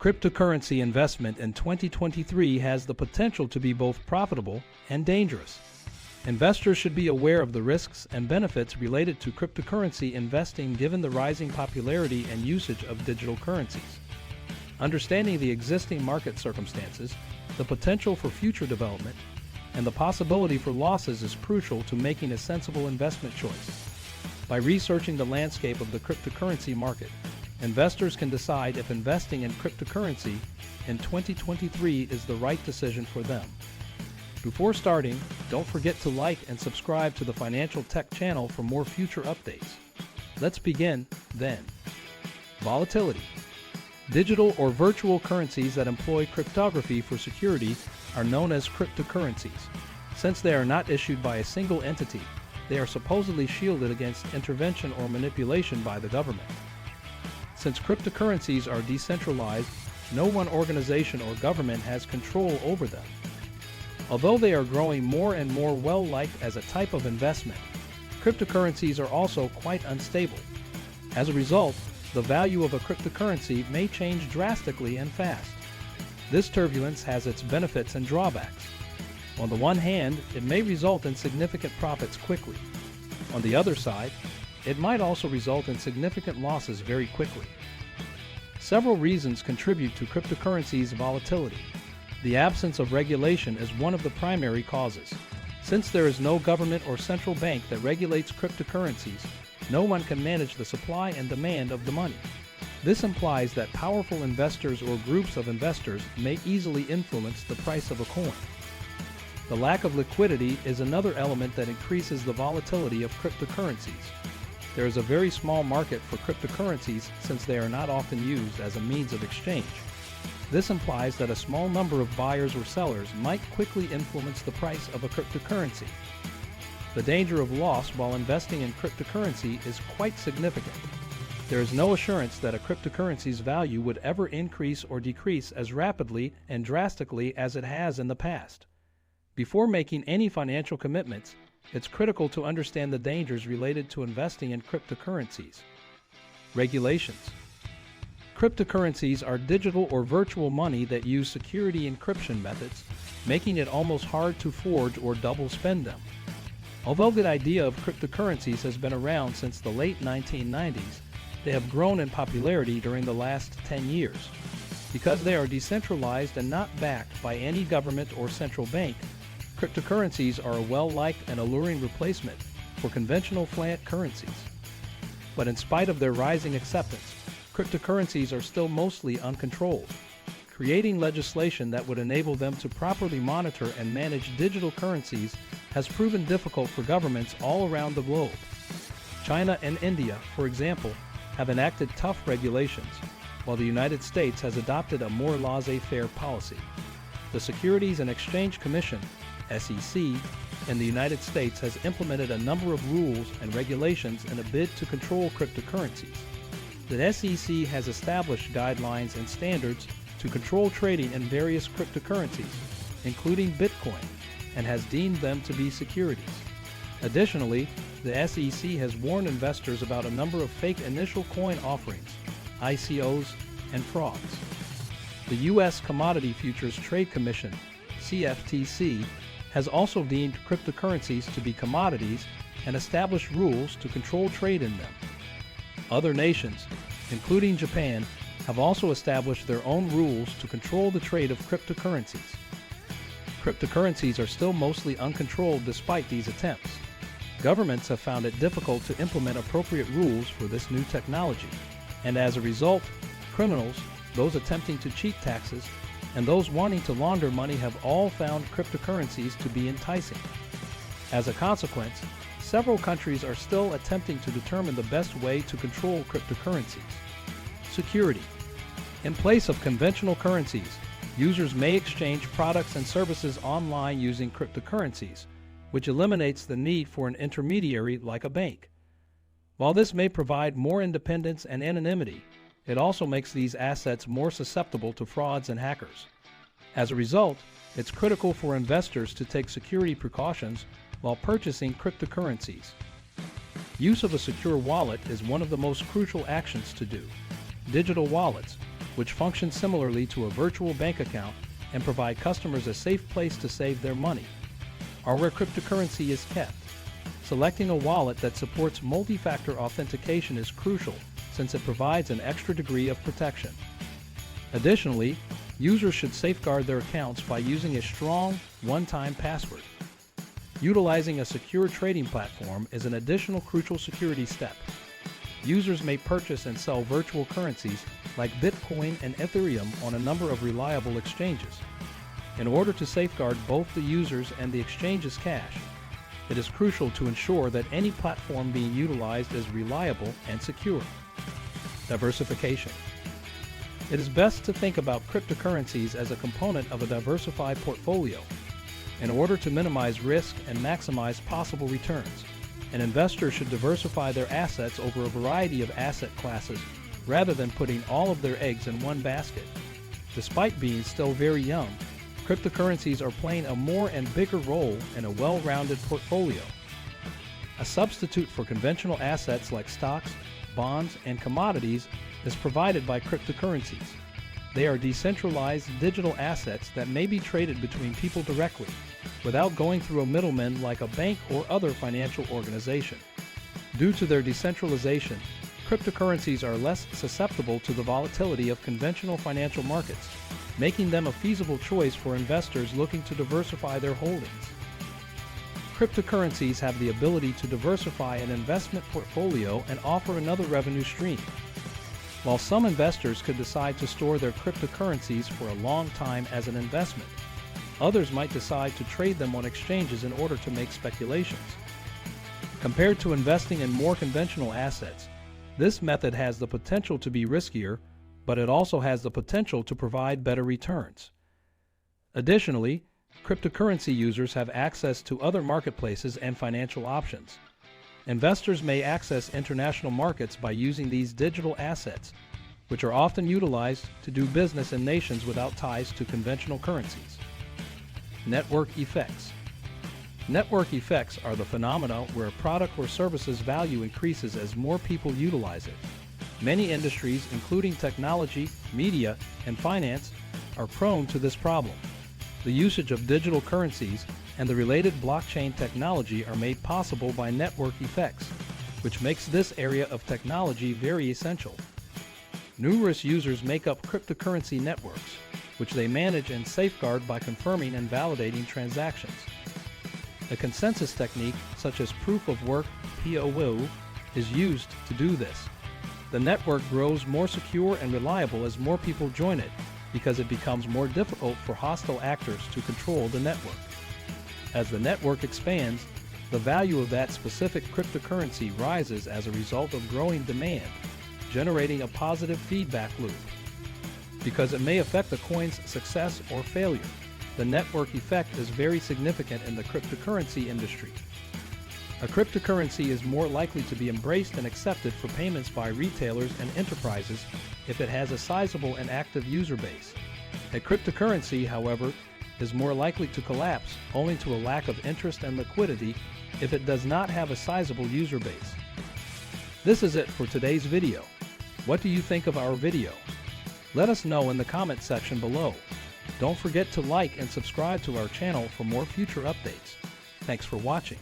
Cryptocurrency investment in 2023 has the potential to be both profitable and dangerous. Investors should be aware of the risks and benefits related to cryptocurrency investing given the rising popularity and usage of digital currencies. Understanding the existing market circumstances, the potential for future development, and the possibility for losses is crucial to making a sensible investment choice. By researching the landscape of the cryptocurrency market, investors can decide if investing in cryptocurrency in 2023 is the right decision for them. Before starting, don't forget to like and subscribe to the Financial Tech channel for more future updates. Let's begin, then. Volatility. Digital or virtual currencies that employ cryptography for security are known as cryptocurrencies. Since they are not issued by a single entity, they are supposedly shielded against intervention or manipulation by the government. Since cryptocurrencies are decentralized, no one organization or government has control over them. Although they are growing more and more well-liked as a type of investment, cryptocurrencies are also quite unstable. As a result, the value of a cryptocurrency may change drastically and fast. This turbulence has its benefits and drawbacks. On the one hand, it may result in significant profits quickly. On the other side, it might also result in significant losses very quickly. Several reasons contribute to cryptocurrency's volatility. The absence of regulation is one of the primary causes. Since there is no government or central bank that regulates cryptocurrencies, no one can manage the supply and demand of the money. This implies that powerful investors or groups of investors may easily influence the price of a coin. The lack of liquidity is another element that increases the volatility of cryptocurrencies. There is a very small market for cryptocurrencies since they are not often used as a means of exchange. This implies that a small number of buyers or sellers might quickly influence the price of a cryptocurrency. The danger of loss while investing in cryptocurrency is quite significant. There is no assurance that a cryptocurrency's value would ever increase or decrease as rapidly and drastically as it has in the past. Before making any financial commitments, it's critical to understand the dangers related to investing in cryptocurrencies. Regulations. Cryptocurrencies are digital or virtual money that use security encryption methods, making it almost hard to forge or double spend them. Although the idea of cryptocurrencies has been around since the late 1990s, they have grown in popularity during the last 10 years. Because they are decentralized and not backed by any government or central bank, cryptocurrencies are a well-liked and alluring replacement for conventional fiat currencies. But in spite of their rising acceptance, cryptocurrencies are still mostly uncontrolled. Creating legislation that would enable them to properly monitor and manage digital currencies has proven difficult for governments all around the globe. China and India, for example, have enacted tough regulations, while the United States has adopted a more laissez-faire policy. The Securities and Exchange Commission, SEC, in the United States has implemented a number of rules and regulations in a bid to control cryptocurrencies. The SEC has established guidelines and standards to control trading in various cryptocurrencies, including Bitcoin, and has deemed them to be securities. Additionally, the SEC has warned investors about a number of fake initial coin offerings, ICOs, and frauds. The U.S. Commodity Futures Trade Commission, CFTC, has also deemed cryptocurrencies to be commodities and established rules to control trade in them. Other nations, including Japan, have also established their own rules to control the trade of cryptocurrencies. Cryptocurrencies are still mostly uncontrolled despite these attempts. Governments have found it difficult to implement appropriate rules for this new technology, and as a result, criminals, those attempting to cheat taxes, and those wanting to launder money have all found cryptocurrencies to be enticing. As a consequence, several countries are still attempting to determine the best way to control cryptocurrencies. Security. In place of conventional currencies, users may exchange products and services online using cryptocurrencies, which eliminates the need for an intermediary like a bank. While this may provide more independence and anonymity, it also makes these assets more susceptible to frauds and hackers. As a result, it's critical for investors to take security precautions while purchasing cryptocurrencies. Use of a secure wallet is one of the most crucial actions to do. Digital wallets, which function similarly to a virtual bank account and provide customers a safe place to save their money, are where cryptocurrency is kept. Selecting a wallet that supports multi-factor authentication is crucial since it provides an extra degree of protection. Additionally, users should safeguard their accounts by using a strong, one-time password. Utilizing a secure trading platform is an additional crucial security step. Users may purchase and sell virtual currencies like Bitcoin and Ethereum on a number of reliable exchanges. In order to safeguard both the users and the exchange's cash, it is crucial to ensure that any platform being utilized is reliable and secure. Diversification. It is best to think about cryptocurrencies as a component of a diversified portfolio. In order to minimize risk and maximize possible returns, an investor should diversify their assets over a variety of asset classes rather than putting all of their eggs in one basket. Despite being still very young, cryptocurrencies are playing a more and bigger role in a well-rounded portfolio. A substitute for conventional assets like stocks, bonds, and commodities is provided by cryptocurrencies. They are decentralized digital assets that may be traded between people directly, without going through a middleman like a bank or other financial organization. Due to their decentralization, cryptocurrencies are less susceptible to the volatility of conventional financial markets, making them a feasible choice for investors looking to diversify their holdings. Cryptocurrencies have the ability to diversify an investment portfolio and offer another revenue stream. While some investors could decide to store their cryptocurrencies for a long time as an investment, others might decide to trade them on exchanges in order to make speculations. Compared to investing in more conventional assets, this method has the potential to be riskier, but it also has the potential to provide better returns. Additionally, cryptocurrency users have access to other marketplaces and financial options. Investors may access international markets by using these digital assets, which are often utilized to do business in nations without ties to conventional currencies. Network effects. Network effects are the phenomena where a product or service's value increases as more people utilize it. Many industries, including technology, media, and finance, are prone to this problem. The usage of digital currencies and the related blockchain technology are made possible by network effects, which makes this area of technology very essential. Numerous users make up cryptocurrency networks, which they manage and safeguard by confirming and validating transactions. A consensus technique, such as proof of work (POW), is used to do this. The network grows more secure and reliable as more people join it, because it becomes more difficult for hostile actors to control the network. As the network expands, the value of that specific cryptocurrency rises as a result of growing demand, generating a positive feedback loop. Because it may affect the coin's success or failure, the network effect is very significant in the cryptocurrency industry. A cryptocurrency is more likely to be embraced and accepted for payments by retailers and enterprises if it has a sizable and active user base. A cryptocurrency, however, is more likely to collapse owing to a lack of interest and liquidity if it does not have a sizable user base. This is it for today's video. What do you think of our video? Let us know in the comment section below. Don't forget to like and subscribe to our channel for more future updates. Thanks for watching.